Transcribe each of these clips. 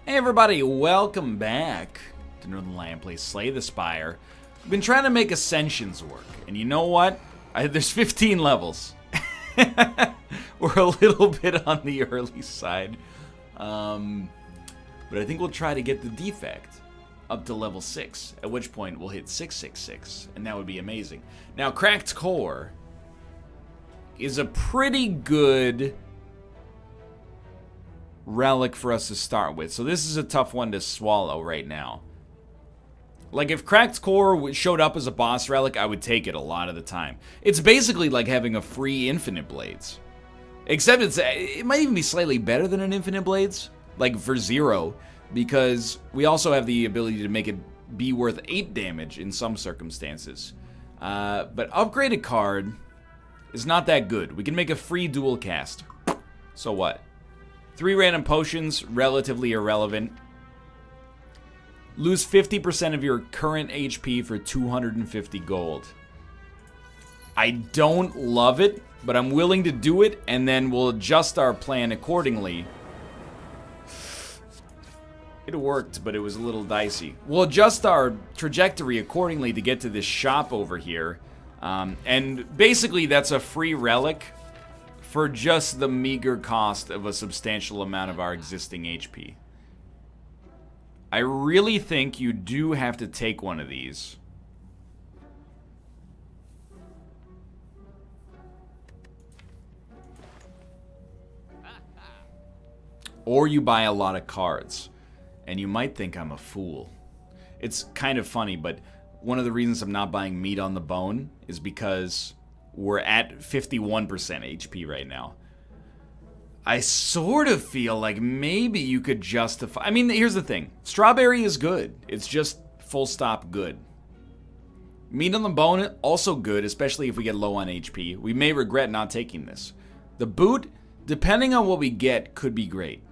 Hey everybody, welcome back to Northernlion plays Slay the Spire. We've been trying to make Ascensions work, and you know what? There's 15 levels. We're a little bit on the early side. But I think we'll try to get the defect up to level 6, at which point we'll hit 666, and that would be amazing. Now, Cracked Core is a pretty good relic for us to start with. So this is a tough one to swallow right now. Like, if Cracked Core showed up as a boss relic, I would take it a lot of the time. It's basically like having a free Infinite Blades. Except it might even be slightly better than an Infinite Blades, like for 0, because we also have the ability to make it be worth 8 damage in some circumstances. But upgraded card is not that good. We can make a free dual cast. So what? 3 random potions, relatively irrelevant. Lose 50% of your current HP for 250 gold. I don't love it, but I'm willing to do it, and then we'll adjust our plan accordingly. It worked, but it was a little dicey. We'll adjust our trajectory accordingly to get to this shop over here. And basically, that's a free relic for just the meager cost of a substantial amount of our existing HP. I really think you do have to take one of these. Or you buy a lot of cards. And you might think I'm a fool. It's kind of funny, but one of the reasons I'm not buying meat on the bone is because we're at 51% HP right now. I sort of feel like maybe you could justify... I mean, here's the thing. Strawberry is good. It's just full stop good. Meat on the bone, also good, especially if we get low on HP. We may regret not taking this. The boot, depending on what we get, could be great.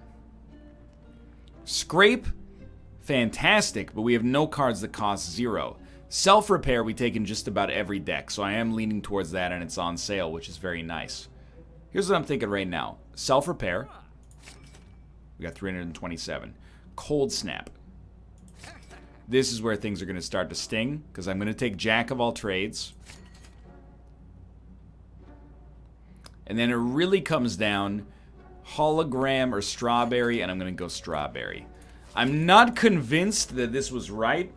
Scrape, fantastic, but we have no cards that cost 0. Self-repair we take in just about every deck, so I am leaning towards that, and it's on sale, which is very nice. Here's what I'm thinking right now. Self-repair. We got 327. Cold Snap. This is where things are going to start to sting, because I'm going to take Jack of all trades. And then it really comes down hologram or strawberry, and I'm going to go strawberry. I'm not convinced that this was right.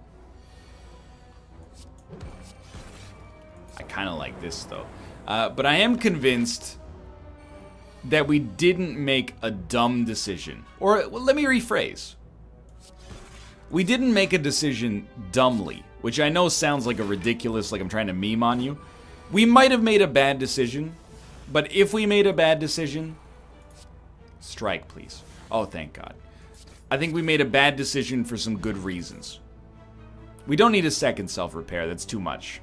I kind of like this, though. But I am convinced that we didn't make a dumb decision. Or, well, let me rephrase. We didn't make a decision dumbly, which I know sounds like a ridiculous, like I'm trying to meme on you. We might have made a bad decision, but if we made a bad decision, strike, please. Oh, thank God. I think we made a bad decision for some good reasons. We don't need a second self-repair. That's too much.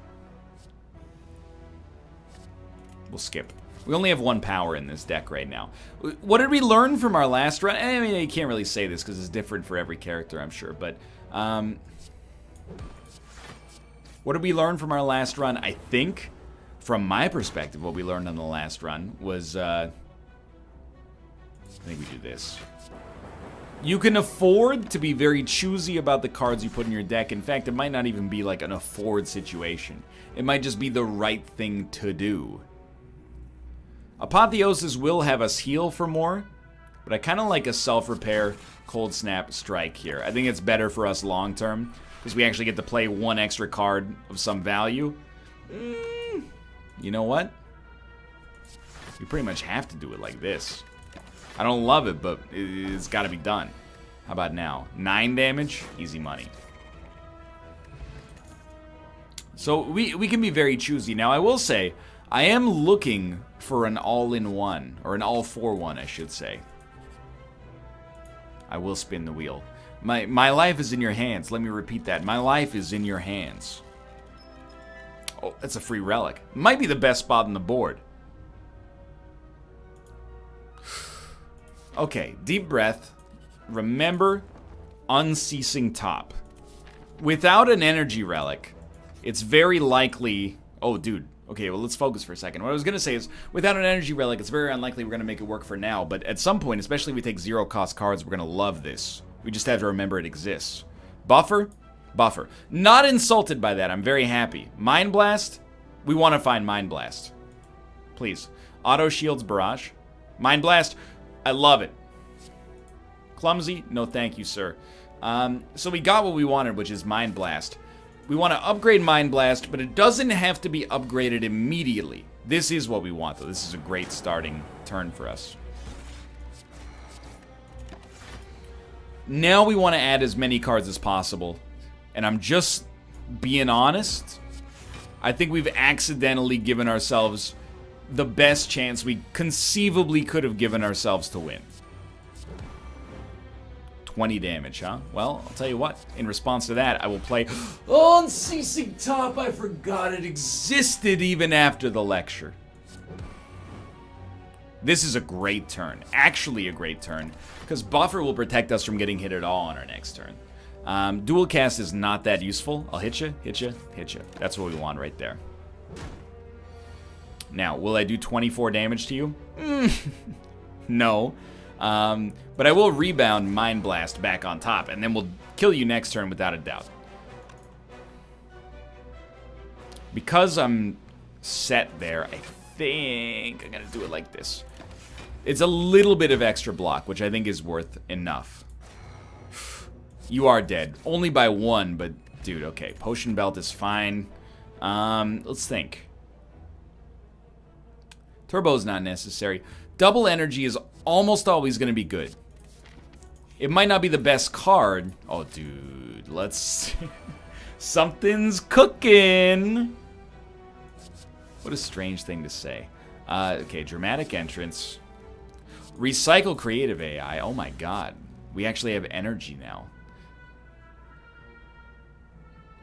We'll skip. We only have 1 power in this deck right now. What did we learn from our last run? I mean, you can't really say this because it's different for every character, I'm sure. But what did we learn from our last run? I think, from my perspective, what we learned on the last run was... I think we do this. You can afford to be very choosy about the cards you put in your deck. In fact, it might not even be like an afford situation. It might just be the right thing to do. Apotheosis will have us heal for more, but I kind of like a self-repair Cold Snap strike here. I think it's better for us long-term, because we actually get to play 1 extra card of some value. You know what? We pretty much have to do it like this. I don't love it, but it's got to be done. How about now? 9 damage, easy money. So we can be very choosy. Now, I will say, I am looking for an all-in-one, or an all-for-one, I should say. I will spin the wheel. My life is in your hands. Let me repeat that. My life is in your hands. Oh, that's a free relic. Might be the best spot on the board. Okay, deep breath. Remember, unceasing top. Without an energy relic, it's very likely... Oh, dude. Okay, well, let's focus for a second. What I was going to say is, without an energy relic, it's very unlikely we're going to make it work for now, but at some point, especially if we take 0-cost cards, we're going to love this. We just have to remember it exists. Buffer? Buffer. Not insulted by that. I'm very happy. Mind Blast? We want to find Mind Blast. Please. Auto Shields Barrage. Mind Blast? I love it. Clumsy? No thank you, sir. So we got what we wanted, which is Mind Blast. We want to upgrade Mind Blast, but it doesn't have to be upgraded immediately. This is what we want, though. This is a great starting turn for us. Now we want to add as many cards as possible. And I'm just being honest. I think we've accidentally given ourselves the best chance we conceivably could have given ourselves to win. 20 damage, huh? Well, I'll tell you what. In response to that, I will play Unceasing Top. I forgot it existed even after the lecture. This is a great turn. Actually a great turn. Because Buffer will protect us from getting hit at all on our next turn. Dual Cast is not that useful. I'll hit you, hit you, hit you. That's what we want right there. Now, will I do 24 damage to you? No. But I will rebound Mind Blast back on top, and then we'll kill you next turn without a doubt. Because I'm set there, I think I'm going to do it like this. It's a little bit of extra block, which I think is worth enough. You are dead. Only by 1, but dude, okay. Potion Belt is fine. Let's think. Turbo's not necessary. Double Energy is almost always going to be good. It might not be the best card. Oh, dude. Let's... Something's cooking. What a strange thing to say. Okay, Dramatic Entrance. Recycle Creative AI. Oh my god. We actually have energy now.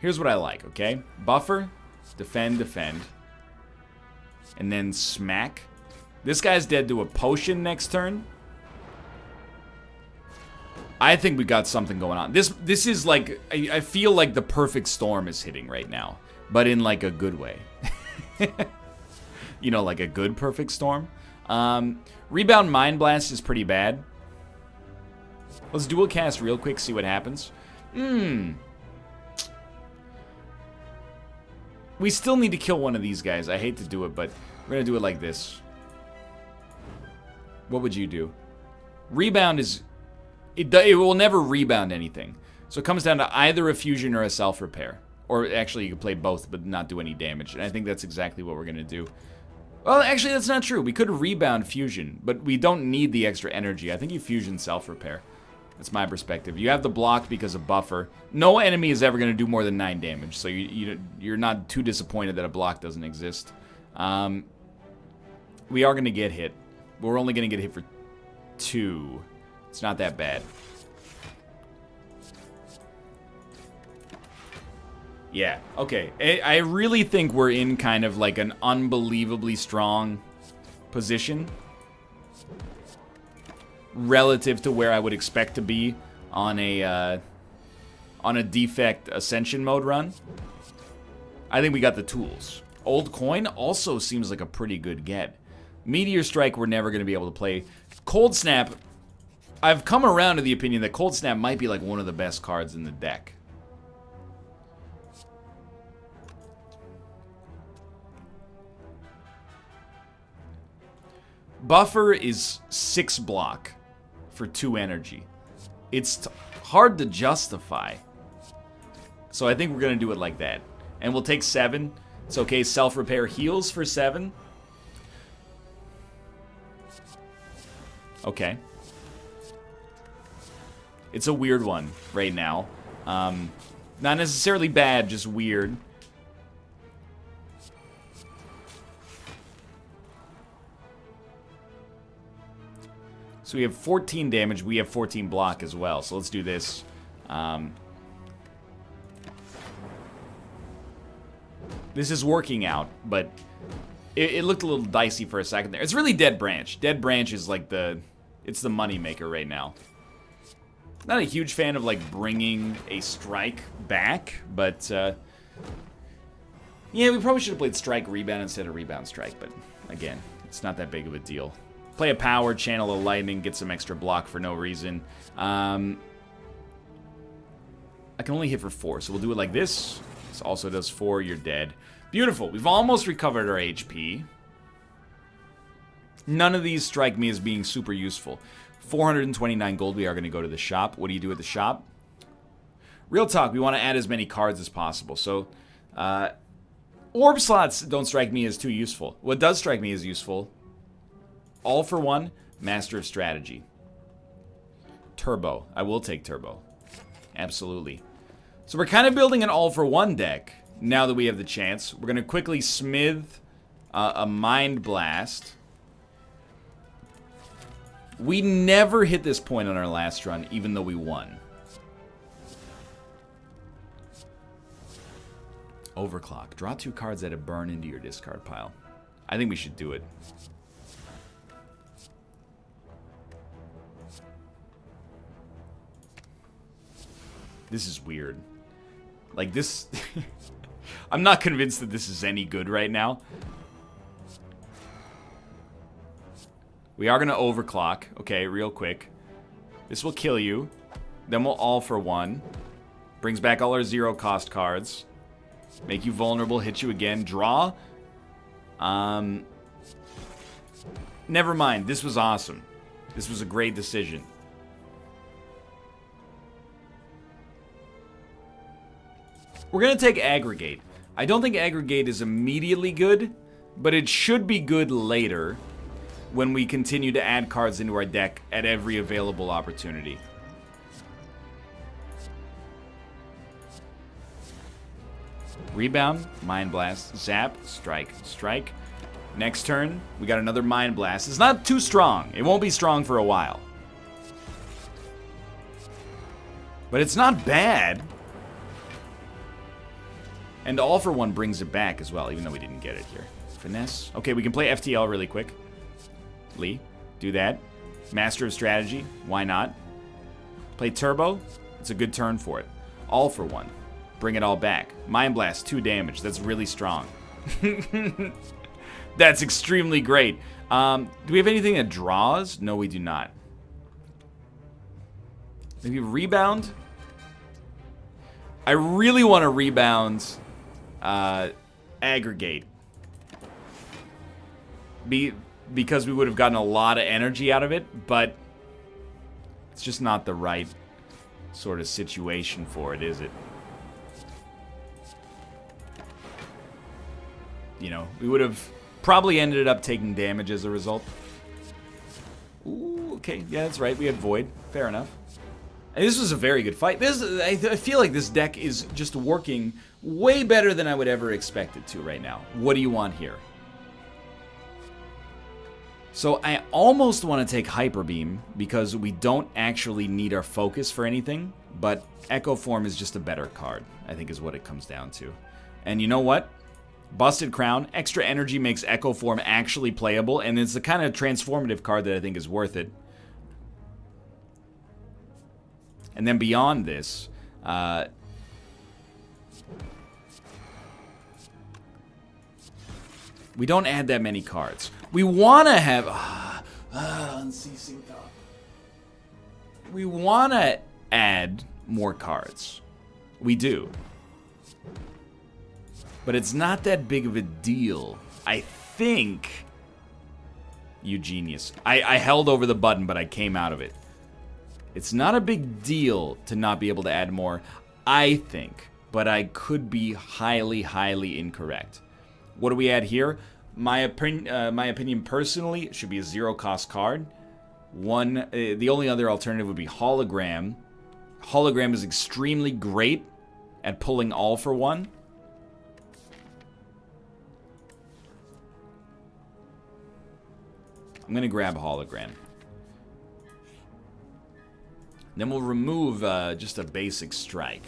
Here's what I like, okay? Buffer, defend, defend. And then smack. This guy's dead to a potion next turn. I think we got something going on. This is like, I feel like the perfect storm is hitting right now. But in like a good way. You know, like a good perfect storm. Rebound Mind Blast is pretty bad. Let's dual cast real quick, see what happens. We still need to kill one of these guys. I hate to do it, but we're going to do it like this. What would you do? Rebound is... It will never rebound anything. So it comes down to either a fusion or a self-repair. Or actually, you can play both, but not do any damage. And I think that's exactly what we're going to do. Well, actually, that's not true. We could rebound fusion, but we don't need the extra energy. I think you fusion self-repair. That's my perspective. You have the block because of buffer. No enemy is ever going to do more than 9 damage, so you're not too disappointed that a block doesn't exist. We are going to get hit. We're only going to get hit for 2. It's not that bad. Yeah, okay. I really think we're in kind of like an unbelievably strong position relative to where I would expect to be on a defect ascension mode run. I think we got the tools. Old Coin also seems like a pretty good get. Meteor Strike we're never going to be able to play. Cold Snap, I've come around to the opinion that Cold Snap might be like one of the best cards in the deck. Buffer is 6 block for 2 energy. It's hard to justify. So I think we're going to do it like that. And we'll take 7. It's okay, self-repair heals for 7. Okay. It's a weird one right now. Not necessarily bad, just weird. So we have 14 damage, we have 14 block as well. So let's do this. This is working out, but it looked a little dicey for a second there. It's really Dead Branch. Dead Branch is like it's the money maker right now. Not a huge fan of like bringing a strike back, but yeah, we probably should have played Strike Rebound instead of Rebound Strike, but again, it's not that big of a deal. Play a power, channel a lightning, get some extra block for no reason. can only hit for 4, so we'll do it like this. This also does 4, you're dead. Beautiful. We've almost recovered our HP. None of these strike me as being super useful. 429 gold, we are going to go to the shop. What do you do at the shop? Real talk, we want to add as many cards as possible. So, orb slots don't strike me as too useful. What does strike me as useful, all for one, Master of Strategy. Turbo. I will take Turbo. Absolutely. So we're kind of building an all-for-one deck now that we have the chance. We're going to quickly smith a Mind Blast. We never hit this point on our last run, even though we won. Overclock. Draw 2 cards that have burn into your discard pile. I think we should do it. This is weird. Like, this... I'm not convinced that this is any good right now. We are going to overclock. Okay, real quick. This will kill you. Then we'll all for one. Brings back all our 0-cost cards. Make you vulnerable, hit you again. Draw. Never mind. This was awesome. This was a great decision. We're going to take Aggregate. I don't think Aggregate is immediately good, but it should be good later when we continue to add cards into our deck at every available opportunity. Rebound, Mind Blast, Zap, Strike, Strike. Next turn, we got another Mind Blast. It's not too strong. It won't be strong for a while. But it's not bad. And all for one brings it back as well, even though we didn't get it here. Finesse. Okay, we can play FTL really quick. Lee, do that. Master of Strategy, why not? Play Turbo, it's a good turn for it. All for one, bring it all back. Mind Blast, 2 damage, that's really strong. That's extremely great. Do we have anything that draws? No, we do not. Maybe Rebound? I really want to rebound Aggregate. Because we would have gotten a lot of energy out of it, but it's just not the right sort of situation for it, is it? You know, we would have probably ended up taking damage as a result. Ooh, okay, yeah, that's right. We had Void. Fair enough. And this was a very good fight. I feel like this deck is just working way better than I would ever expect it to right now. What do you want here? So I almost want to take Hyper Beam because we don't actually need our focus for anything, but Echo Form is just a better card, I think is what it comes down to. And you know what? Busted Crown, extra energy makes Echo Form actually playable, and it's the kind of transformative card that I think is worth it. And then beyond this, we don't add that many cards. We want to have... unceasing thought. We want to add more cards. We do. But it's not that big of a deal. I think... You genius. I held over the button, but I came out of it. It's not a big deal to not be able to add more, I think. But I could be highly, highly incorrect. What do we add here? My opinion personally, it should be a 0-cost card. The only other alternative would be Hologram. Hologram is extremely great at pulling all for one. I'm going to grab Hologram. Then we'll remove just a basic strike.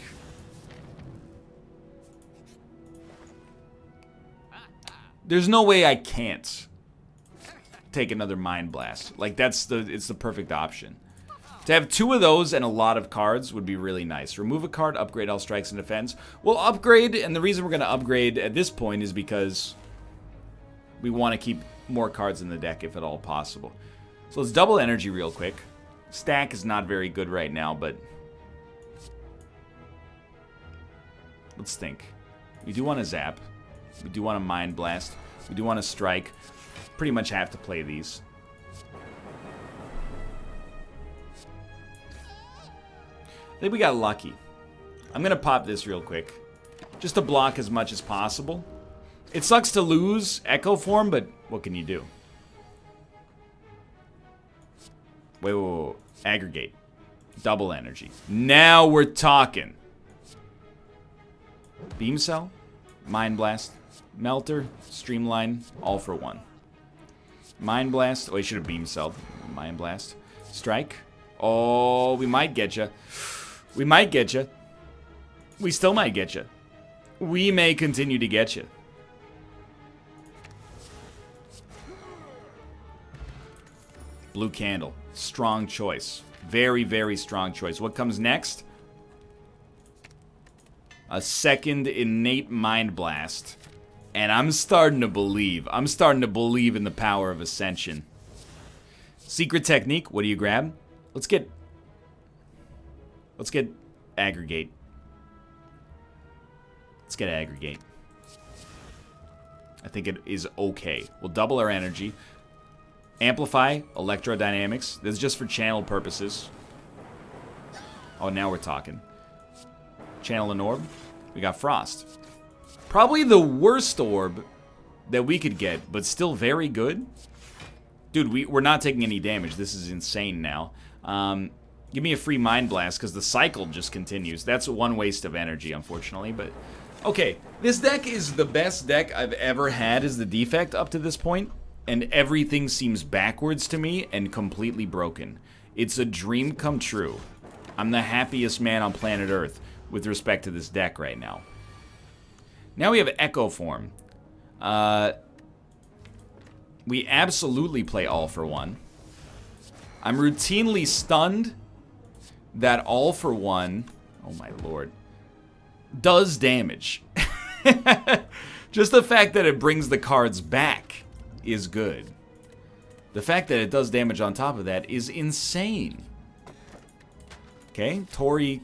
There's no way I can't take another Mind Blast. Like, it's the perfect option. To have 2 of those and a lot of cards would be really nice. Remove a card, upgrade all strikes and defense. We'll upgrade, and the reason we're going to upgrade at this point is because we want to keep more cards in the deck if at all possible. So let's double energy real quick. Stack is not very good right now, but Let's think. We do want to zap. We do want to mind blast. We do want to strike. Pretty much have to play these. I think we got lucky. I'm going to pop this real quick. Just to block as much as possible. It sucks to lose Echo Form, but what can you do? Wait. Aggregate. Double energy. Now we're talking. Beam Cell. Mind Blast. Melter. Streamline. All for one. Mind Blast. Oh, he should have Beam Celled. Mind Blast. Strike. Oh, we might get you. We might get you. We still might get you. We may continue to get you. Blue Candle. Strong choice. Very, very strong choice. What comes next? A second innate Mind Blast. And I'm starting to believe. I'm starting to believe in the power of Ascension. Secret Technique. What do you grab? Let's get Aggregate. Let's get Aggregate. I think it is okay. We'll double our energy. Amplify, Electrodynamics. This is just for channel purposes. Oh, now we're talking. Channel an orb. We got Frost. Probably the worst orb that we could get, but still very good. Dude, we're not taking any damage. This is insane now. Give me a free Mind Blast, because the cycle just continues. That's one waste of energy, unfortunately, but... Okay, this deck is the best deck I've ever had as the defect up to this point, and everything seems backwards to me and completely broken. It's a dream come true. I'm the happiest man on planet Earth with respect to this deck right now. Now we have Echo Form. We absolutely play All for One. I'm routinely stunned that All for One, oh my lord, does damage. Just the fact that it brings the cards back is good. The fact that it does damage on top of that is insane. Okay, Tori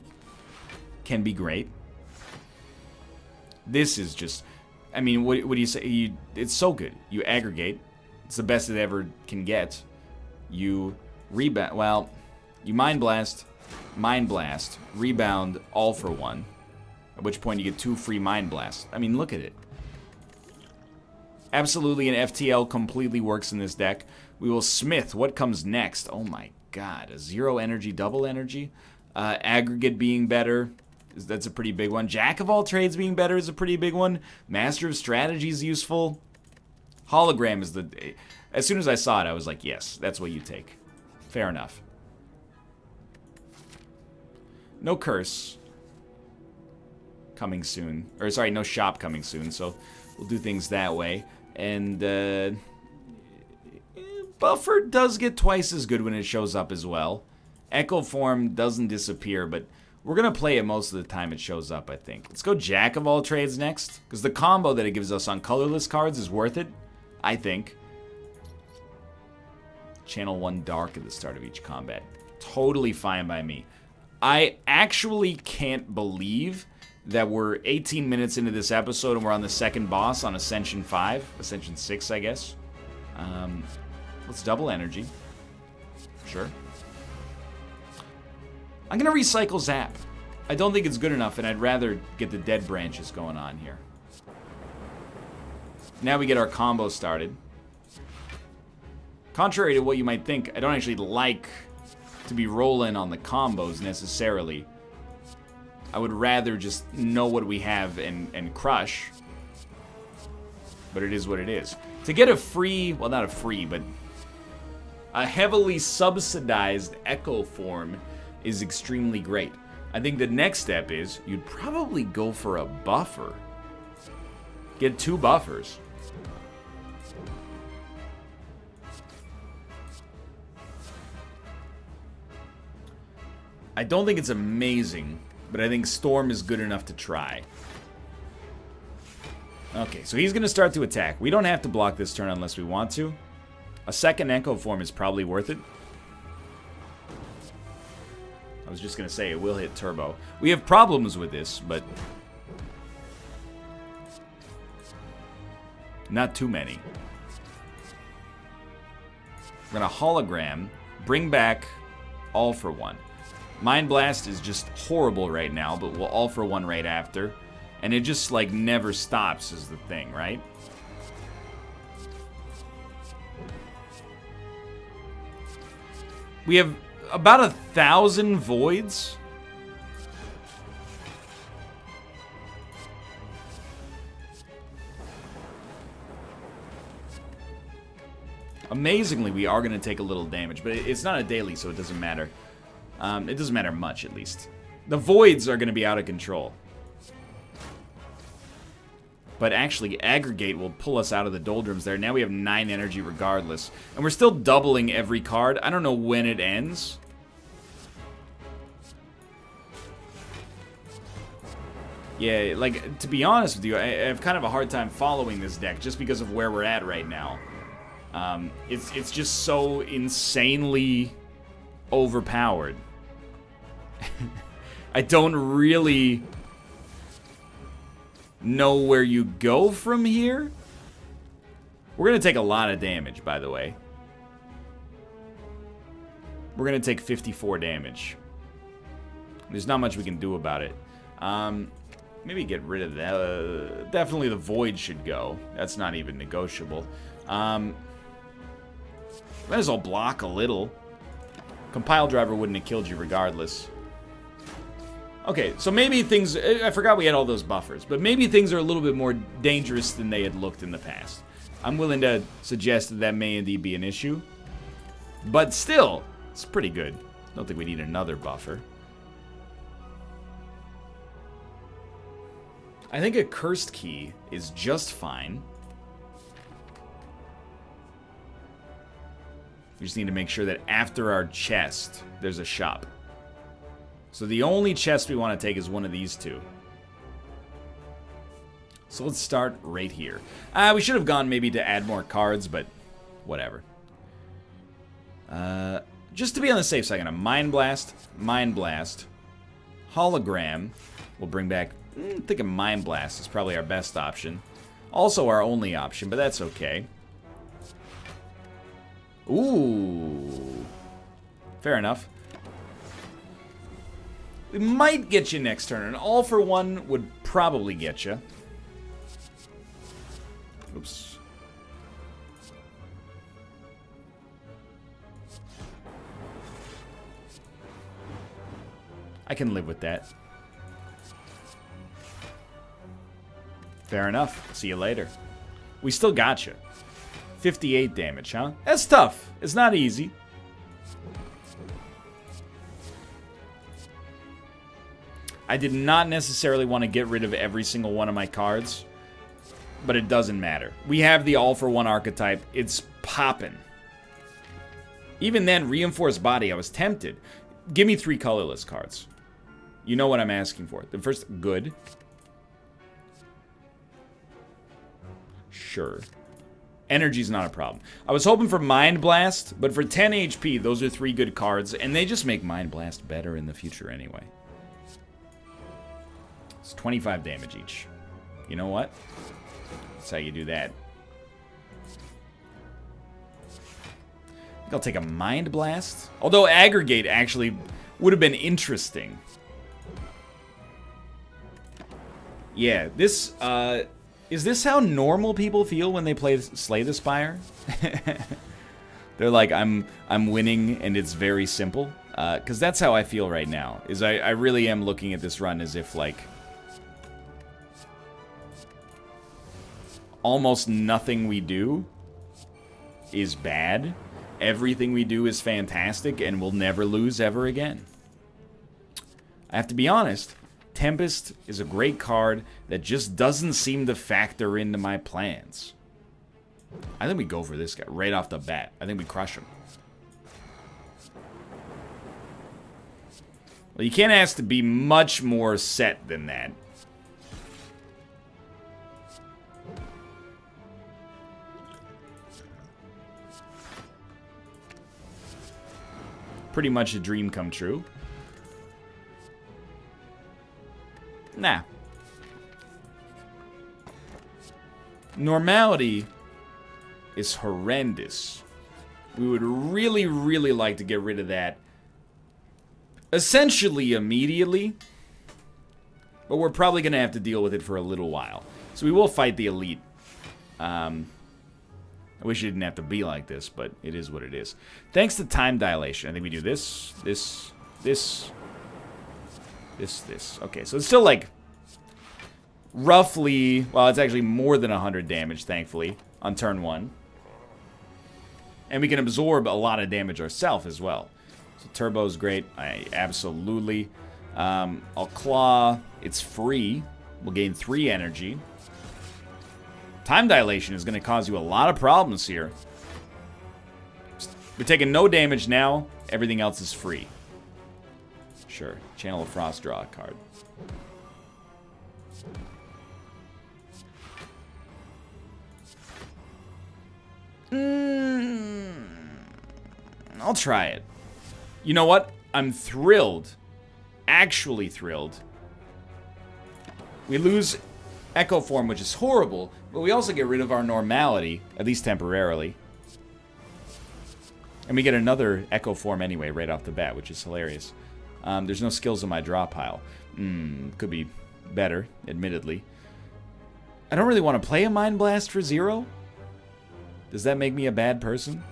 can be great. This is just, I mean, what do you say? It's so good. You aggregate. It's the best it ever can get. You rebound, well, you Mind Blast, rebound, All for One. At which point you get 2 free Mind Blasts. I mean, look at it. Absolutely, an FTL completely works in this deck. We will Smith. What comes next? Oh my god. A 0 energy, double energy. Aggregate being better. That's a pretty big one. Jack of all trades being better is a pretty big one. Master of strategy is useful. Hologram is the... As soon as I saw it, I was like, yes, that's what you take. Fair enough. No curse coming soon. Or, sorry, no shop coming soon, so we'll do things that way. And, Buffer does get twice as good when it shows up as well. Echo Form doesn't disappear, but we're going to play it most of the time it shows up, I think. Let's go Jack of all trades next, because the combo that it gives us on colorless cards is worth it, I think. Channel 1 Dark at the start of each combat. Totally fine by me. I actually can't believe that we're 18 minutes into this episode and we're on the second boss on Ascension 5. Ascension 6, I guess. Let's double energy. Sure. I'm going to recycle Zap. I don't think it's good enough, and I'd rather get the dead branches going on here. Now we get our combo started. Contrary to what you might think, I don't actually like to be rolling on the combos necessarily. I would rather just know what we have and crush. But it is what it is. To get a free, well, not a free, but a heavily subsidized Echo Form is extremely great. I think the next step is you'd probably go for a buffer. Get 2 buffers. I don't think it's amazing, but I think Storm is good enough to try. Okay, so he's going to start to attack. We don't have to block this turn unless we want to. A second Echo Form is probably worth it. I was just going to say, it will hit turbo. We have problems with this, but Not too many. We're going to hologram, bring back All for One. Mind Blast is just horrible right now, but we'll All for One right after. And it just, like, never stops is the thing, right? We have about 1,000 voids. Amazingly, we are going to take a little damage, but it's not a daily, so it doesn't matter. It doesn't matter much, at least. The voids are going to be out of control. But actually, Aggregate will pull us out of the doldrums there. Now we have 9 energy regardless. And we're still doubling every card. I don't know when it ends. Yeah, like, to be honest with you, I have kind of a hard time following this deck just because of where we're at right now. It's just so insanely overpowered. I don't really know where you go from here. We're going to take a lot of damage, by the way. We're going to take 54 damage. There's not much we can do about it. Maybe get rid of that. Definitely the void should go. That's not even negotiable. Might as well block a little. Compile driver wouldn't have killed you regardless. Okay, so maybe things... I forgot we had all those buffers, but maybe things are a little bit more dangerous than they had looked in the past. I'm willing to suggest that that may indeed be an issue. But still, it's pretty good. Don't think we need another buffer. I think a cursed key is just fine. We just need to make sure that after our chest, there's a shop. So the only chest we want to take is one of these two. So let's start right here. We should have gone maybe to add more cards, but whatever. Just to be on the safe side, I'm gonna Mind Blast, Hologram. We'll bring back, I think a Mind Blast is probably our best option. Also our only option, but that's okay. Ooh. Fair enough. We might get you next turn. An All for One would probably get you. Oops. I can live with that. Fair enough. See you later. We still got you. 58 damage, huh? That's tough. It's not easy. I did not necessarily want to get rid of every single one of my cards, but it doesn't matter. We have the all-for-one archetype. It's poppin'. Even then, Reinforced Body, I was tempted. Give me 3 colorless cards. You know what I'm asking for. The first, good. Sure. Energy's not a problem. I was hoping for Mind Blast, but for 10 HP, those are 3 good cards, and they just make Mind Blast better in the future anyway. It's 25 damage each. You know what? That's how you do that. I think I'll take a Mind Blast. Although Aggregate actually would have been interesting. Yeah, this, is this how normal people feel when they play Slay the Spire? They're like, I'm winning and it's very simple. Because that's how I feel right now. Is I really am looking at this run as if, like, almost nothing we do is bad. Everything we do is fantastic and we'll never lose ever again. I have to be honest. Tempest is a great card that just doesn't seem to factor into my plans. I think we go for this guy right off the bat. I think we crush him. Well, you can't ask to be much more set than that. Pretty much a dream come true. Nah. Normality is horrendous. We would really, really like to get rid of that essentially immediately. But we're probably going to have to deal with it for a little while. So we will fight the elite. I wish it didn't have to be like this, but it is what it is. Thanks to time dilation. I think we do this. Okay, so it's still like roughly, well, it's actually more than 100 damage, thankfully, on turn 1. And we can absorb a lot of damage ourselves as well. So turbo's great. Absolutely. I'll claw. It's free. We'll gain 3 energy. Time dilation is going to cause you a lot of problems here. We're taking no damage now. Everything else is free. Sure. Channel of Frost, draw a card. I'll try it. You know what? I'm thrilled. Actually thrilled. We lose Echo Form, which is horrible, but we also get rid of our normality, at least temporarily. And we get another Echo Form anyway, right off the bat, which is hilarious. There's no skills in my draw pile. Could be better, admittedly. I don't really want to play a Mind Blast for 0. Does that make me a bad person?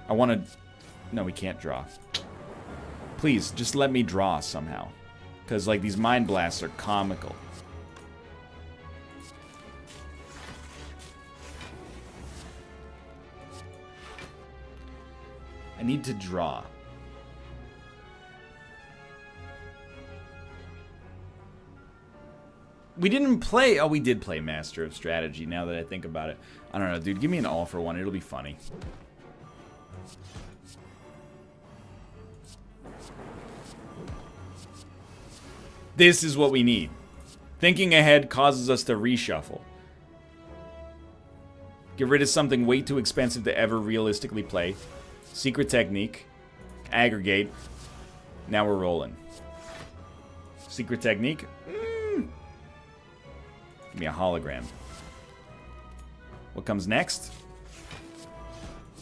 I want to... No, we can't draw. Please, just let me draw somehow. Because, like, these Mind Blasts are comical. I need to draw. We didn't play... Oh, we did play Master of Strategy, now that I think about it. I don't know, dude. Give me an all for one. It'll be funny. This is what we need. Thinking ahead causes us to reshuffle. Get rid of something way too expensive to ever realistically play. Secret Technique. Aggregate. Now we're rolling. Secret Technique. Give me a hologram. What comes next?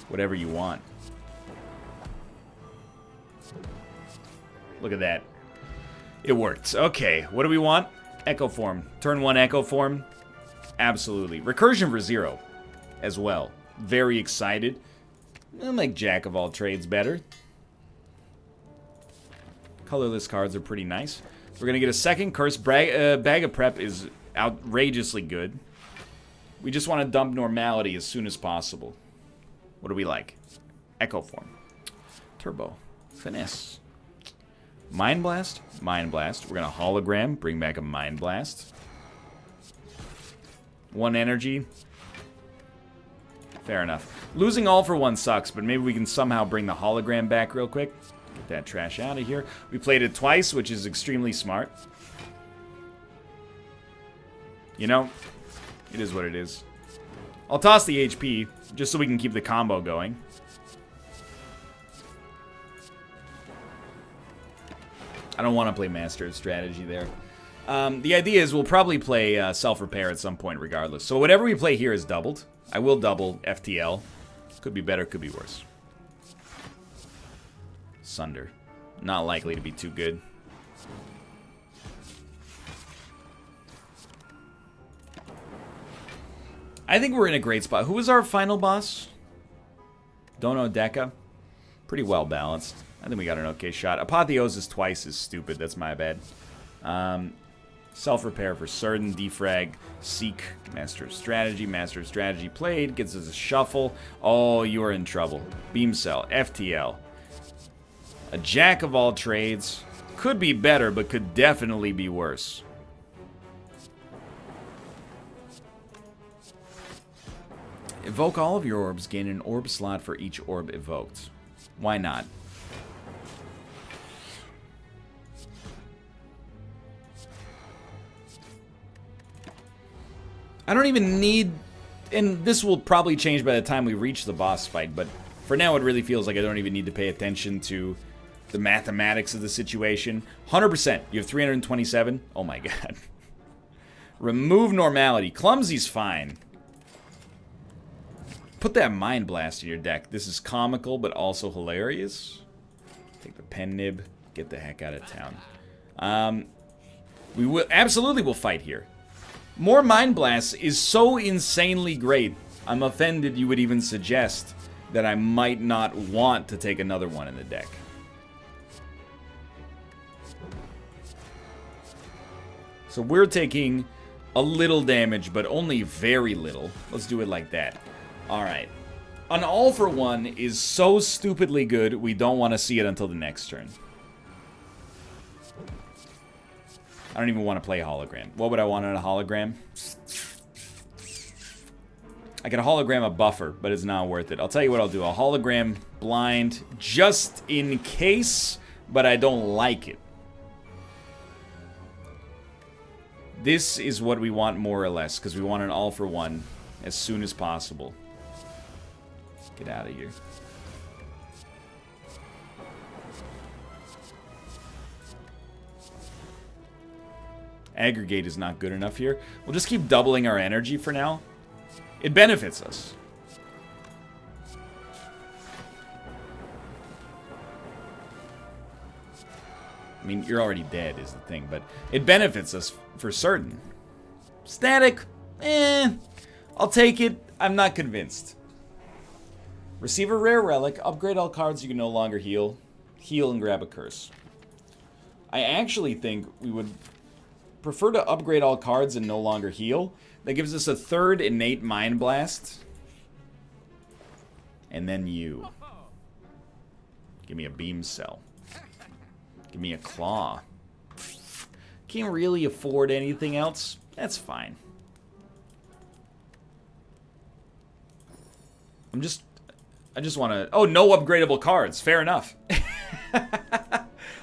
Whatever you want. Look at that. It worked. Okay, what do we want? Echo Form. Turn 1 Echo Form. Absolutely. Recursion for 0 as well. Very excited. I'll make Jack of all trades better. Colorless cards are pretty nice. We're going to get a second curse. Bag of Prep is outrageously good. We just want to dump normality as soon as possible. What do we like? Echo Form. Turbo. Finesse. Mind Blast. Mind Blast. We're going to hologram. Bring back a Mind Blast. 1 energy. Fair enough. Losing all for 1 sucks, but maybe we can somehow bring the hologram back real quick. Get that trash out of here. We played it twice, which is extremely smart. You know, it is what it is. I'll toss the HP, just so we can keep the combo going. I don't want to play Master of Strategy there. The idea is we'll probably play Self-Repair at some point regardless. So whatever we play here is doubled. I will double FTL. Could be better, could be worse. Sunder. Not likely to be too good. I think we're in a great spot. Who was our final boss? Dono Deca. Pretty well balanced. I think we got an okay shot. Apotheosis twice is stupid. That's my bad. Self-repair for certain. Defrag. Seek. Master of Strategy. Master of Strategy played. Gets us a shuffle. Oh, you are in trouble. Beam Cell. FTL. A Jack of all trades. Could be better, but could definitely be worse. Evoke all of your orbs. Gain an orb slot for each orb evoked. Why not? I don't even need... And this will probably change by the time we reach the boss fight, but for now it really feels like I don't even need to pay attention to the mathematics of the situation. 100%. You have 327. Oh my god. Remove normality. Clumsy's fine. Put that Mind Blast in your deck. This is comical, but also hilarious. Take the pen nib. Get the heck out of town. We will absolutely will fight here. More Mind Blasts is so insanely great. I'm offended you would even suggest that I might not want to take another one in the deck. So we're taking a little damage, but only very little. Let's do it like that. Alright. An all for one is so stupidly good, we don't want to see it until the next turn. I don't even want to play hologram. What would I want on a hologram? I can hologram a buffer, but it's not worth it. I'll tell you what I'll do. I'll hologram blind just in case, but I don't like it. This is what we want more or less, because we want an all for one as soon as possible. Get out of here. Aggregate is not good enough here. We'll just keep doubling our energy for now. It benefits us. I mean, you're already dead is the thing, but it benefits us for certain. Static, I'll take it. I'm not convinced. Receive a rare relic. Upgrade all cards you can no longer heal. Heal and grab a curse. I actually think we would prefer to upgrade all cards and no longer heal. That gives us a third innate Mind Blast. And then you. Give me a Beam Cell. Give me a Claw. Can't really afford anything else. That's fine. I just want to... Oh, no upgradable cards. Fair enough.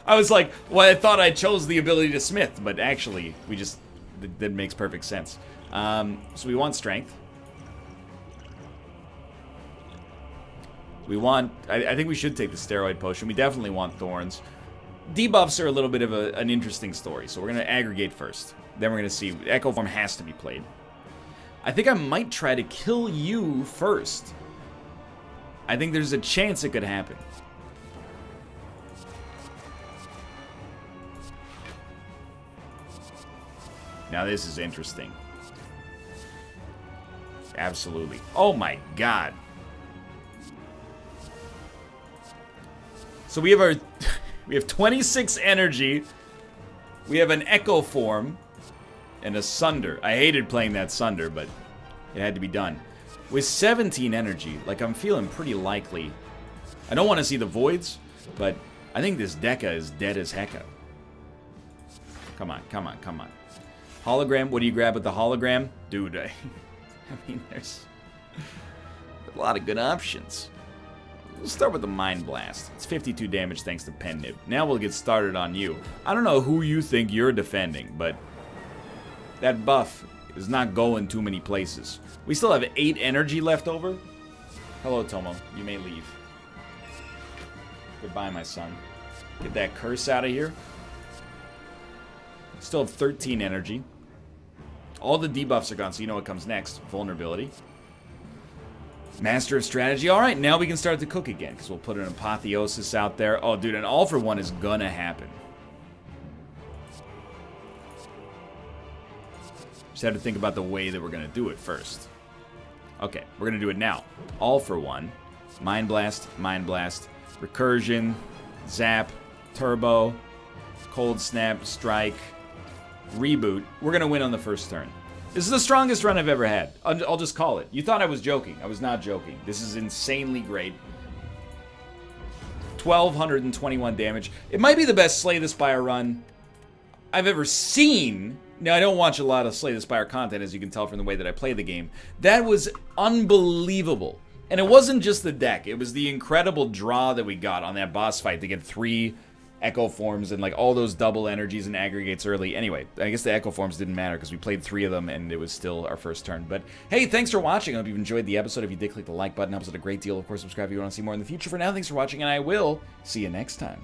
I was like, well, I thought I chose the ability to smith, but actually, we just... That makes perfect sense. So we want strength. We want... I think we should take the steroid potion. We definitely want thorns. Debuffs are a little bit of an interesting story, so we're going to aggregate first. Then we're going to see... Echo Form has to be played. I think I might try to kill you first. I think there's a chance it could happen. Now this is interesting. Absolutely. Oh my god. So we have our... we have 26 energy. We have an Echo Form. And a Sunder. I hated playing that Sunder, but it had to be done. With 17 energy, like I'm feeling pretty likely. I don't want to see the voids, but I think this Deca is dead as hecka. Come on, come on, come on. Hologram, what do you grab with the hologram? Dude, I mean, there's a lot of good options. We'll start with the Mind Blast. It's 52 damage thanks to Pen Nib. Now we'll get started on you. I don't know who you think you're defending, but that buff is not going too many places. We still have 8 energy left over. Hello, Tomo. You may leave. Goodbye, my son. Get that curse out of here. Still have 13 energy. All the debuffs are gone, so you know what comes next. Vulnerability. Master of Strategy. Alright, now we can start to cook again, because we'll put an Apotheosis out there. Oh, dude, an all for one is gonna happen. Just have to think about the way that we're gonna do it first. Okay, we're gonna do it now. All for one. Mind Blast, Recursion, Zap, Turbo, Cold Snap, Strike, Reboot. We're gonna win on the first turn. This is the strongest run I've ever had. I'll just call it. You thought I was joking. I was not joking. This is insanely great. 1,221 damage. It might be the best Slay the Spire run I've ever seen. Now, I don't watch a lot of Slay the Spire content, as you can tell from the way that I play the game. That was unbelievable. And it wasn't just the deck. It was the incredible draw that we got on that boss fight to get 3 Echo Forms and like all those double energies and aggregates early. Anyway, I guess the Echo Forms didn't matter because we played 3 of them and it was still our first turn. But hey, thanks for watching. I hope you've enjoyed the episode. If you did, click the like button. It helps out a great deal. Of course, subscribe if you want to see more in the future. For now, thanks for watching, and I will see you next time.